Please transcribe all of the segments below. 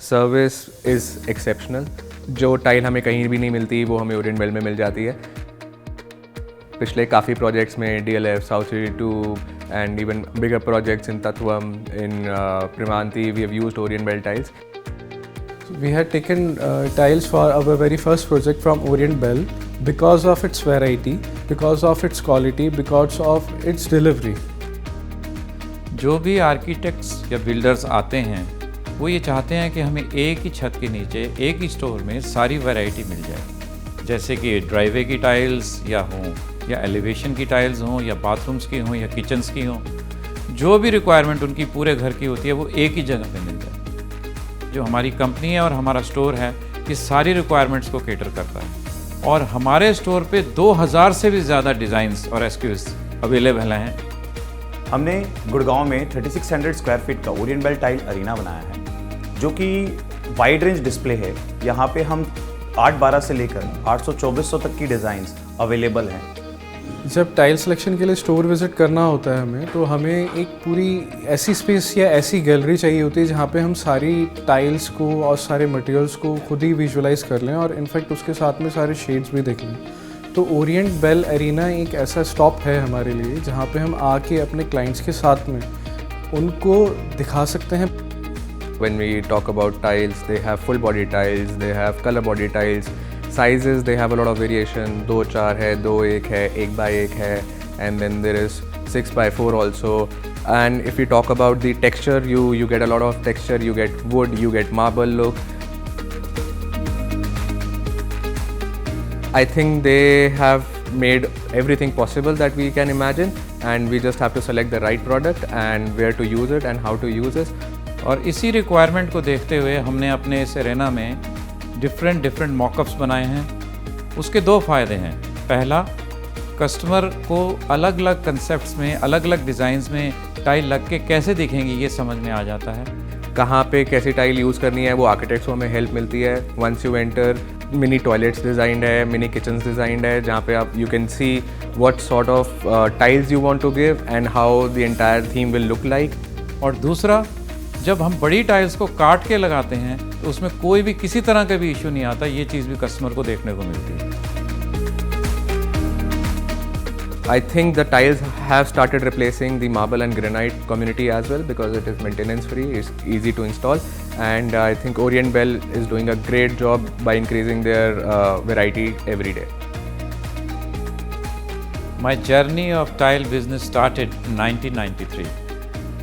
Service is exceptional. जो tile हमें कहीं भी नहीं मिलती वो हमें ओरिएंट बेल में मिल जाती है। पिछले काफ़ी प्रोजेक्ट्स में DLF, south city 2 and even bigger projects in Tattvam, in Primanti, we have used Orient Bell tiles. We had taken tiles for our very first project from Orient Bell because of its variety, because of its quality, because of its delivery. जो भी architects या builders आते हैं वो ये चाहते हैं कि हमें एक ही छत के नीचे एक ही स्टोर में सारी वैरायटी मिल जाए, जैसे कि ड्राइवे की टाइल्स या हों या एलिवेशन की टाइल्स हों या बाथरूम्स की हों या किचन्स की हों। जो भी रिक्वायरमेंट उनकी पूरे घर की होती है वो एक ही जगह पे मिल जाए। जो हमारी कंपनी है और हमारा स्टोर है ये सारी रिक्वायरमेंट्स को कैटर करता है और हमारे स्टोर पे 2000 से भी ज़्यादा डिज़ाइंस और SKUs अवेलेबल हैं। हमने गुड़गांव में 3600 स्क्वायर फीट का ओरिएंट बेल टाइल अरीना बनाया है, जो कि वाइड रेंज डिस्प्ले है। यहाँ पे हम 812 से लेकर 800-2400 तक की डिज़ाइंस अवेलेबल हैं। जब टाइल सिलेक्शन के लिए स्टोर विज़िट करना होता है हमें, तो हमें एक पूरी ऐसी स्पेस या ऐसी गैलरी चाहिए होती है जहाँ पे हम सारी टाइल्स को और सारे मटेरियल्स को खुद ही विजुलाइज कर लें और इनफैक्ट उसके साथ में सारे शेड्स भी देख लें। तो ओरिएंट बेल अरीना एक ऐसा स्टॉप है हमारे लिए जहाँ पे हम आके अपने क्लाइंट्स के साथ में उनको दिखा सकते हैं। When we talk about tiles, they have full body tiles, they have color body tiles. Sizes, they have a lot of variation. 2x4 है, 2x1 है, 1x1 है, and then there is 6x4 also. And if we talk about the texture, you get a lot of texture. You get wood, you get marble look. I think they have made everything possible that we can imagine, and we just have to select the right product and where to use it and how to use it. और इसी requirement को देखते हुए हमने अपने इस Arena में different mockups बनाए हैं। उसके दो फ़ायदे हैं। पहला, कस्टमर को अलग अलग कंसेप्ट्स में, अलग अलग डिज़ाइंस में टाइल लग के कैसे दिखेंगी ये समझ में आ जाता है। कहाँ पे कैसी टाइल यूज़ करनी है वो आर्किटेक्ट्स को हमें हेल्प मिलती है। Once you enter, mini toilets designed है, मिनी किचन्स डिज़ाइंड है, जहाँ पे आप you can see what sort of tiles you want to give and how the entire theme will look like. और दूसरा, जब हम बड़ी टाइल्स को काट के लगाते हैं तो उसमें कोई भी किसी तरह का भी इशू नहीं आता। ये चीज़ भी कस्टमर को देखने को मिलती है। I think the tiles have started replacing the marble and granite community as well because it is maintenance free, it's easy to install, and I think Orient Bell is doing a great job by increasing their variety every day. My journey of tile business started in 1993.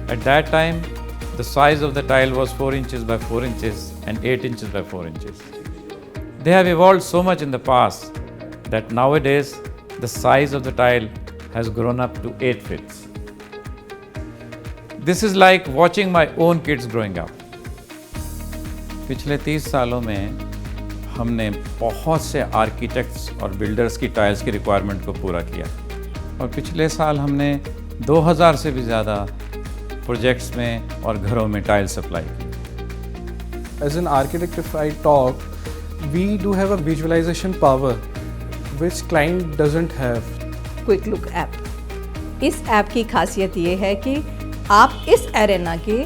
At that time, the size of the tile was 4 inches by 4 inches and 8 inches by 4 inches. They have evolved so much in the past that nowadays the size of the tile has grown up to 8 feet. This is like watching my own kids growing up. पिछले 30 सालों में हमने बहुत से architects और builders की tiles की requirement को पूरा किया और पिछले साल हमने 2000 से भी ज़्यादा प्रोजेक्ट्स में और घरों में टाइल सप्लाई की। As an architect, if I talk, we do have a visualization power which client doesn't have. Quick look app. इस ऐप की खासियत ये है कि आप इस एरेना के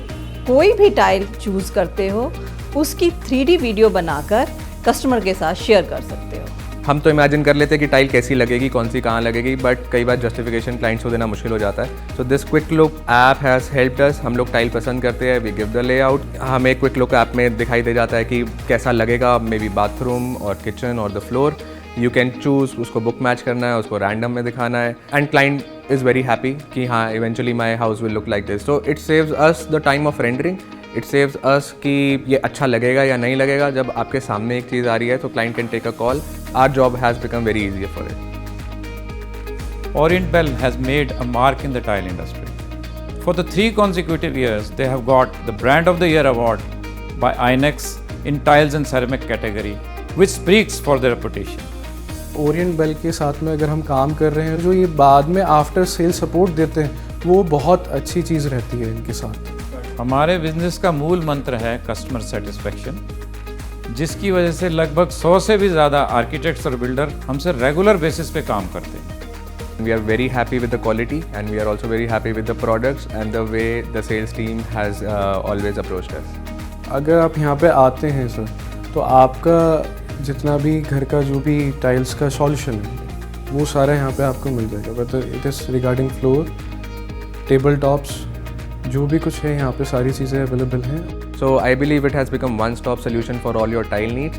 कोई भी टाइल चूज़ करते हो, उसकी 3D वीडियो बनाकर कस्टमर के साथ शेयर कर सकते हो। हम तो इमेजिन कर लेते हैं कि टाइल कैसी लगेगी, कौन सी कहाँ लगेगी, बट कई बार जस्टिफिकेशन क्लाइंट्स को देना मुश्किल हो जाता है। So this quick look app has helped अस। हम लोग टाइल पसंद करते हैं, वी गिव द लेआउट, हमें क्विक लुक ऐप में दिखाई दे जाता है कि कैसा लगेगा, मे बी बाथरूम और किचन और the floor. You can choose उसको बुक मैच करना है, उसको रैंडम में दिखाना है, and client is very happy कि हाँ eventually my house will look like this. So it saves us the time of rendering, it saves us कि ये अच्छा लगेगा या नहीं लगेगा। जब आपके सामने एक चीज़ आ रही है तो client can take a call. Our job has become very easier for it. Orient Bell has made a mark in the tile industry. For the 3 consecutive years, they have got the Brand of the Year award by INEX in tiles and ceramic category, which speaks for their reputation. Orient Bell के साथ में अगर हम काम कर रहे हैं, जो ये बाद में आफ्टर सेल सपोर्ट देते हैं, वो बहुत अच्छी चीज़ रहती है इनके साथ। हमारे बिजनेस का मूल मंत्र है कस्टमर सेटिस्फेक्शन, जिसकी वजह से लगभग 100 से भी ज़्यादा आर्किटेक्ट्स और बिल्डर हमसे रेगुलर बेसिस पे काम करते हैं। We are very happy with the quality, and we are also very happy with the products and the way the sales team has always approached us. अगर आप यहाँ पे आते हैं सर, तो आपका जितना भी घर का जो भी टाइल्स का सॉल्यूशन है वो सारा यहाँ पे आपको मिल जाएगा, whether it is regarding floor, table tops, जो भी कुछ है यहाँ पे सारी चीज़ें अवेलेबल हैं। So I believe it has become one-stop solution for all your tile needs.